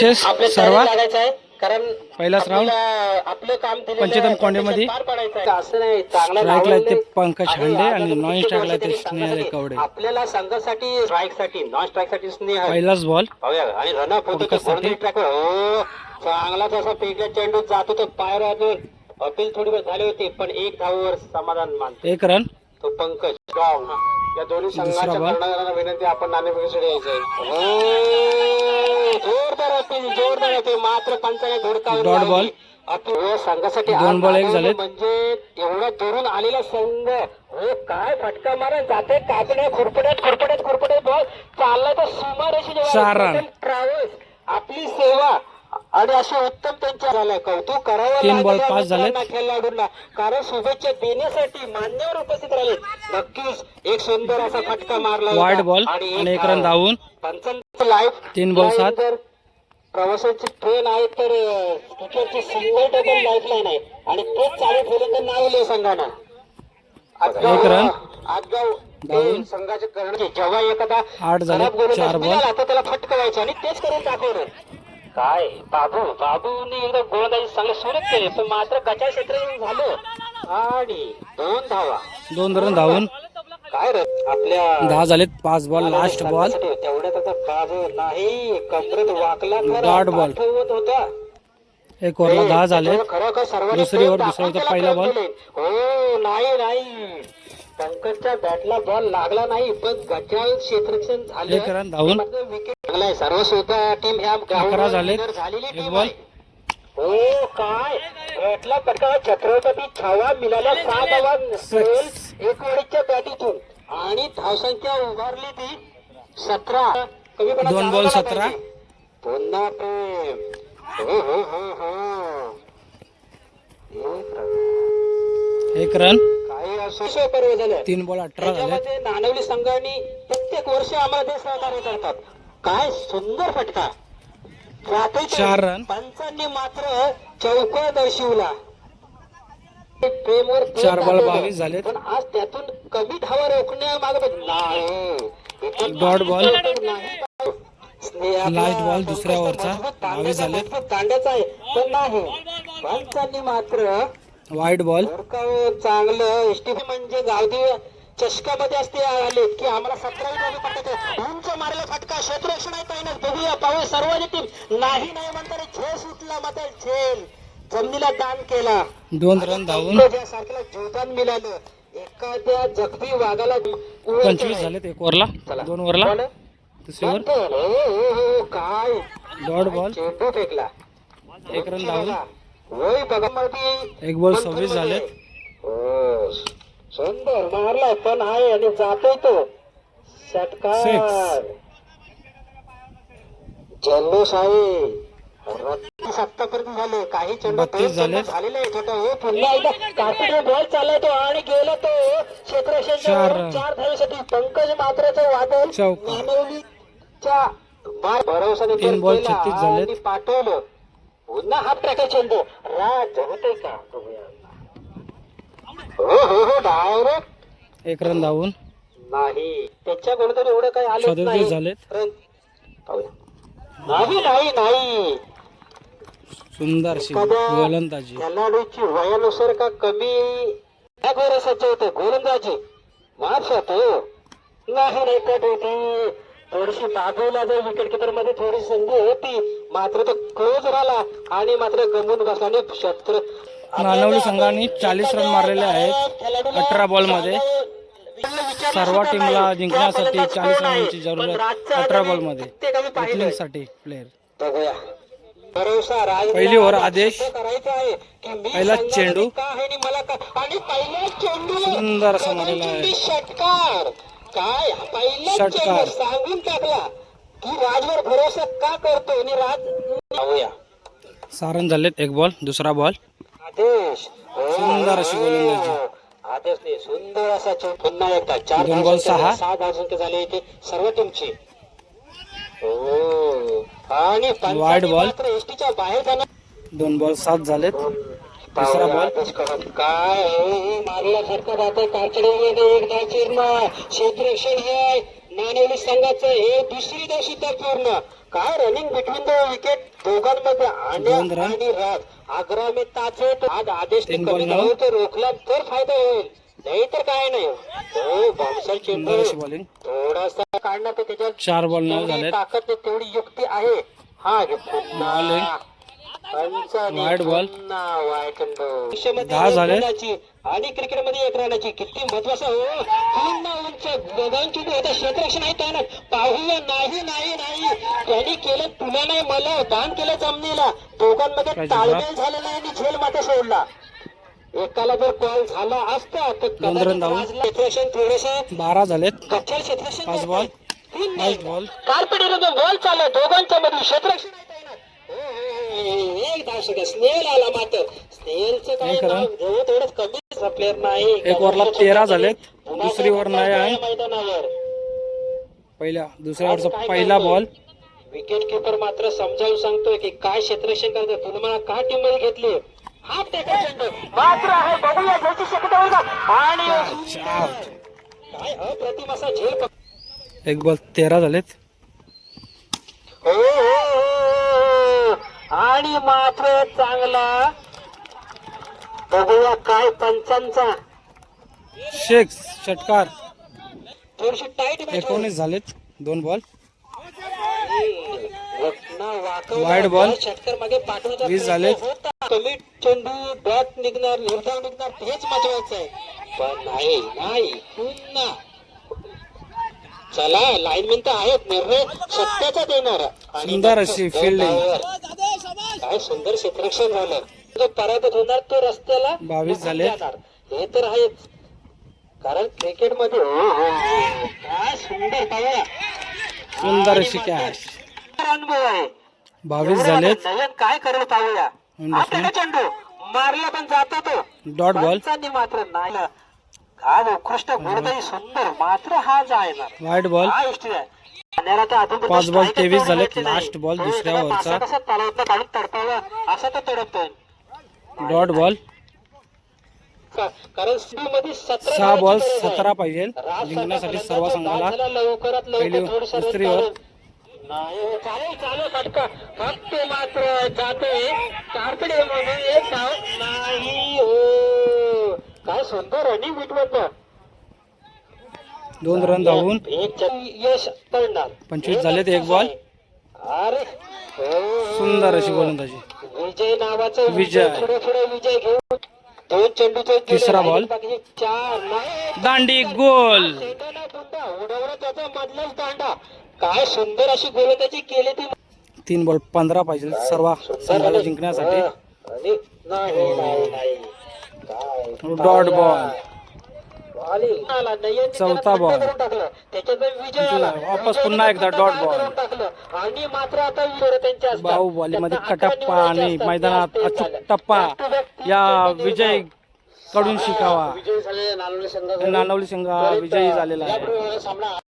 Chess सर्वात कारण पहिलाच राऊंड आपलं काम पंचतम कोंडेमध्ये पार पडायचं असं नाही. चांगला स्ट्राईकला ते लावलंय. पंकज आणि हांडे आज आणि आपण नॉन कित्येक स्ट्राईकला वर्ष ते तरी स्नेहल संघासाठी- कवडे. आपल्याला संघासाठी स्ट्राईक साठी नॉन स्ट्राईक साठी स्नेह पहिलाच बॉल पाहूया. आणि रनअप होतो तो पंकजसाठी. गोलंदाजी ट्रॅकवर. हो चांगला तसा पेटल्या चेंडू जातो तो पायर अपील थोडी वेळ झाली होती पण एक धावावर समाधान मानतो 1 रन. तो पंकज गाव. या दोन्ही संघाच्या बॉल. कर्णधारांना विनंती आपण नाणेफेकीसाठी यायचंय. जोरदार अपील मात्र पंचाने धुडकावून डॉट बॉल. अपील संघासाठी 2 बॉल 1 झालेत. म्हणजे एवढा दुरून आलेला संघ. हो काय फटका मारा जाते कापण्या खुरपड्यात बॉल चाललाय तर सुमारेशी 4 रन. ट्रॅव्हल्स आपली सेवा आणि असे उत्तम त्यांच्या झालंय. कौतुक करावं 3 बॉल लागेल 5 झालेत. खेळाडूंना कारण शुभेच्छा देण्यासाठी मान्यवर उपस्थित राहिले. नक्कीच एक सुंदर असा फटका मारला वाईड बॉल आणि 1 रन धावून. पंचांचं लाईफ 3 बॉल 7. प्रवासाची ट्रेन आहे तर क्रिकेटची सिंगल डबल लाईफ लाईन आहे आणि तेच चालू ठेवलं तर नाव लिहि संघानं. 1 रन आजगाव धावून. संघाचे करणे जेव्हा एखादा 8 झाले. खराब गोलंदाज 4 बॉल. मिळाला तर त्याला फटकवायचं आणि तेच करून दाखवलं. काय बाबूने एकदा गोलंदाजी चांगलं सुरत केले पण मात्र गचा क्षेत्र झालं आणि 2 धावा 2 रन धावून. काय रे आपल्या 10 झालेत. 5 बॉल लास्ट बॉल. तेवढ्यात आता बाजू नाही कमरेत वाकला डॉट बॉल. होता 1 ओव्हरला 10 झाले. खरोखर सर्वांनी दुसरी ओव्हर दुसरा होता पहिला बॉल. हो नाही पंकजच्या बॅटला बॉल लागला नाही पण गजाळ क्षेत्ररक्षण झालं. 1 रन धावून. विकेट सर्व स्वतः टीम ह्या 11 झाले. झालेली 1 टीम बॉल. आहे. हो काय बॅटला फटका छत्रपती छावा मिळाल्या 6 धावा 1 ओव्हरच्या बॅटीतून आणि धावसंख्या उभारली ती 17. 2 बॉल 17. पुन्हा प्रेम. हो 1 रन. काही असो पर्व झालं. 3 बॉल 18 झाले. त्याच्यामध्ये नाणवली संघाने प्रत्येक वर्षी आम्हाला ते सहकार्य करतात. काय सुंदर फटका जातोय तो. 4 रन. पंचांनी मात्र चौका दर्शवला. प्रेमवर 4 बॉल 22 झाले. पण आज त्यातून कमी धावा रोखण्यामागे नाही. Dot ball. Sneha last ball दुसऱ्या ओव्हरचा 22 झाले. तांड्याचा आहे पण नाही पंचांनी मात्र वाईड बॉल. चांगलं एसटी म्हणजे गावदेव चषकामध्ये असते आले की आम्हाला 17 धावे पडतात. उंच मारला फटका क्षेत्ररक्षण आहे पहिल्याच बघूया पाहूया सर्वांनी टीम नाही म्हणताना झेल सुटला मात्र झेल जमिनीला दान केला. 2 रन धावून. सारख्याला जीवदान मिळालं. एखाद्या जखमी वाघाला 25 झालेत 1 ओव्हरला. 2 ओव्हरला दुसरी ओव्हर. काय डॉट बॉल. चेंडू फेकला 1 रन धावून. वय बघा मध्ये 1 बॉल 26 झालेत. हो सुंदर मारलाय पण आहे आणि जातोय तो षटकार. जल्लोष आहे. आतापर्यंत झाले काही चेंडू 32 झाले. झालेले आहे. छोटा हो पुन्हा एकदा कापीने बॉल चाललाय तो आणि गेला तो क्षेत्ररक्षण 4 धावेसाठी. पंकज मात्राचं वादळ चौका. नानवलीच्या भरोसाने 3 बॉल 36 झालेत. आणि पाठवलं पुन्हा हाफ ट्रॅकर चेंडू राज होते का. हो डायरेक्ट 1 रन धावून. नाही त्याच्या गोलंदाजी एवढं काही आलं 37 नाही. झालेत. नाही सुंदरशी गोलंदाजी. खेळाडूची वयानुसार का कमी गोरसाचे होते गोलंदाजी मार्फत नाही कट होती. थोडीशी बाजूला जर विकेट किपर मध्ये थोडी संधी होती मात्र तो क्लोज राहिला आणि मात्र गमून बसल्याने क्षेत्र. नानवली संघाने 40 रन मारलेले आहेत 18 बॉल मध्ये. सर्व टीमला जिंकण्यासाठी 40 रनांची जरूरत 18 बॉल मध्ये. ओपनिंगसाठी प्लेयर पहिली ओव्हर आदेश. पहिला चेंडू सुंदर असा मारलेला आहे. षटकार. काय पहिला सांगून टाकला की राजवर भरोसा का करतो आणि राज. सारण झालेत 1 बॉल दुसरा बॉल. आदेश सुंदर अशी गोलंदाजी. आदेशने सुंदर असा पुन्हा एकदा 4 2 बॉल 6 धावसंख्या झाली इथे सर्व टीमची. आणि वाईड बॉल. एसटीच्या बाहेर जाणार. 2 बॉल 7 झालेत. तिसरा बॉल. काय मारल्यासारखं जातं काचडीमध्ये एक धाव क्षेत्ररक्षण आहे नाणेवली संघाचं हे दुसरी धाव सुद्धा पूर्ण काय रनिंग बिटवीन द विकेट दोघांमध्ये आण्या दोन रन. आणि राज आग्रा में ताचे आज आदेश तीन कमी बॉल धाव तर रोखला तर फायदा होईल नाही तर काय नाही हो बॉम्सर सुंदर चेंडू अशी बॉलिंग. थोडासा काढणं तर त्याच्यात 4 बॉल न तेवढी झालेत. ताकद आहे, तेवढी युक्ती आहे. हा घे पुन्हा. Bowling. Panchane Wide ball. पुन्हा wide चेंडू. भविष्यामध्ये 10 एक झाले. गुणाची आणि क्रिकेटमध्ये 1 रनाची किती महत्वाचा हो पुन्हा उंच गगन चेंडू होता क्षेत्ररक्षण आहे त्यानं पाहूया नाही त्यांनी केलं तुला नाही मला दान केलं जमनीला दोघांमध्ये काय ताळमेळ झालेला आहे आणि झेल मात्र सोडला. एकाला जर कॉल झाला असता तर 2 रन धावून. क्षेत्ररक्षण थोडंसं 12 झालेत. गच्चर क्षेत्ररक्षण 5 बॉल 5 बॉल. कार्पेट बॉल चालू दोघांच्या मध्ये क्षेत्ररक्षण आहे त्यानं. एक धाव सुद्धा स्नेल आला मात्र स्नेलचं काय नाही खरं. नाव घेऊ तेवढंच कमी प्लेअर नाही. एक ओव्हरला 13 झालेत. दुसरी ओव्हर नाही आहे. मैदानावर दुसऱ्या ओव्हरचा पहिला बॉल. विकेट किपर मात्र समजावून सांगतोय की काय क्षेत्ररक्षण करतोय पुन्हा का टीम मध्ये घेतली हाफ टेकर चेंडू मात्र आहे बघूया घ्यायची शक्यता होईल का आणि काय अप्रतिम असा झेल एक बॉल 13 झालेत. हो आणि मात्र चांगला बघूया काय पंचांचा शेख षटकार. थोडीशी टाईट 19 झालेत. 2 बॉल वाईड ball. षटकर मागे पाठवता 20 झाले. कमी चेंडू बॅट निघणार निर्धाव निघणार हेच महत्वाचं आहे पण नाही पुन्हा चला लाईनमॅन तर आहेत निर्णय सत्याचा देणार आणि सुंदर अशी fielding. काय सुंदर क्षेत्ररक्षण झालं जो पराभूत होणार तो रस्त्याला 22 झाले. जाणार. हे तर आहेच कारण क्रिकेट मध्ये काय सुंदर पाहूया सुंदर अशी कॅच. अनुभव आहे 22 झालेत. नयन काय करेल पाहूया Wonderful. चेंडू मारला पण जातो तो डॉट बॉल. पंचांनी मात्र नाही काय उत्कृष्ट गुणताही सुंदर मात्र हा जायणार वाईड बॉल. हा इष्टी आहे पाण्याला तर अजून 5 बॉल strike 23 च झालेत. भेटले नाही. लास्ट बॉल तो दुसऱ्या एखादा ओव्हरचा. पासा कसा तलावातनं काढून तडपावा असा तो तडपतोय डॉट बॉल. कारण स्पीड मध्ये 6 बॉल 17 पाहिजे जिंकण्यासाठी सर्व संघाला. लवकरात पहिली लवकर दुसरी ओव्हर. चालू फटका फक्त मात्र जातोय कार्पेट म्हणून एक धाव नाही हो काय सुंदर रनिंग विटवत 2 रन धावून एक यश पडणार 25 झालेत. 1 बॉल. अरे सुंदर अशी गोलंदाजी. विजय नावाचा विजय. पुढे विजय घेऊन 2 चेंडूचे तिसरा बॉल. 4 नाही दांडी गोल. उडवला त्याचा मधलाच दांडा काय सुंदर अशी गोलंदाजी केली ती 3 बॉल 15 पाहिजे सर्व संघाला जिंकण्यासाठी. आणि नाही काय डॉट बॉल. आला नयन चौथा बॉल. त्याच्यात विजय आला वापस पुन्हा एकदा डॉट बॉल. आणि मात्र आता त्यांच्या असतात. बाहुबलीमध्ये कटप्पा आणि मैदानात अचूक टप्पा या विजय कडून शिकावा. विजय झालेल्या नानवली संघ नानवली संघ विजयी झालेला आहे. सामना